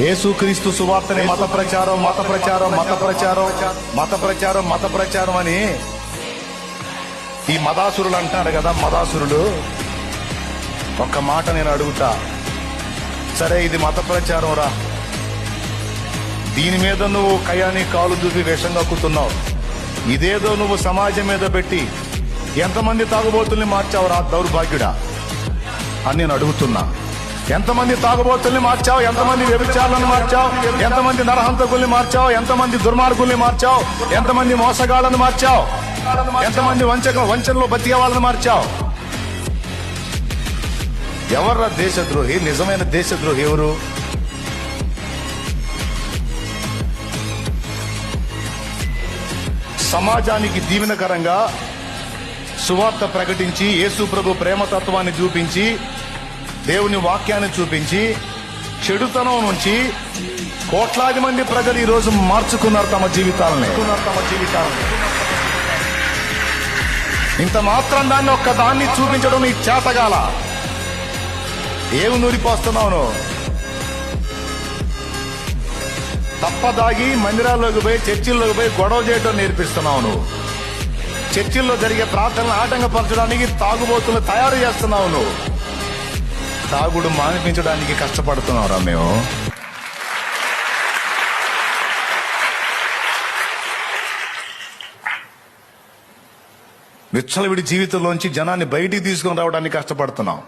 యేసుక్రీస్తు సువార్తని మత ప్రచారం అని ఈ మదాసురులు అంటారు కదా. మదాసురులు ఒక్క మాట నేను అడుగుతా, సరే ఇది మత ప్రచారం రా, దీని మీద నువ్వు కయాని కాలు దూపి వేషం కక్కుతున్నావు, ఇదేదో నువ్వు సమాజం మీద పెట్టి ఎంతమంది తాగుబోతుల్ని మార్చావు రా దౌర్భాగ్యుడా అని నేను అడుగుతున్నా. ఎంతమంది తాగుబోతుల్ని మార్చావు, ఎంతమంది వ్యభిచారులను మార్చావు, ఎంతమంది నరహంతకుల్ని మార్చావు, ఎంతమంది దుర్మార్గుల్ని మార్చావు, ఎంతమంది మోసగాళ్లను మార్చావు, ఎంతమంది వంచనలో బతికే వాళ్ళని మార్చావు. ఎవర్రా దేశద్రోహి? నిజమైన దేశద్రోహి ఎవరు? సమాజానికి దీవెనకరంగా సువార్త ప్రకటించి యేసు ప్రభు ప్రేమతత్వాన్ని చూపించి దేవుని వాక్యాన్ని చూపించి చెడుతనం నుంచి కోట్లాది మంది ప్రజలు ఈ రోజు మార్చుకున్నారు తమ జీవితాలని. ఇంత మాత్రం దాన్ని ఒక్కదాన్ని చూపించడం నీ చేతగాల. ఏమి నూరిపోస్తున్నావు నువ్వు? తప్పదాగి మందిరాల్లోకి పోయి చర్చిల్లోకి పోయి గొడవ చేయడం నేర్పిస్తున్నావు నువ్వు. చర్చిల్లో జరిగే ప్రార్థనలు ఆటంకపరచడానికి తాగుబోతులు తయారు చేస్తున్నావు నువ్వు. తాగుడు మానిపించడానికి కష్టపడుతున్నావురా మేము. విచ్చలవిడి జీవితంలోంచి జనాన్ని బయటికి తీసుకొని రావడానికి కష్టపడుతున్నాం.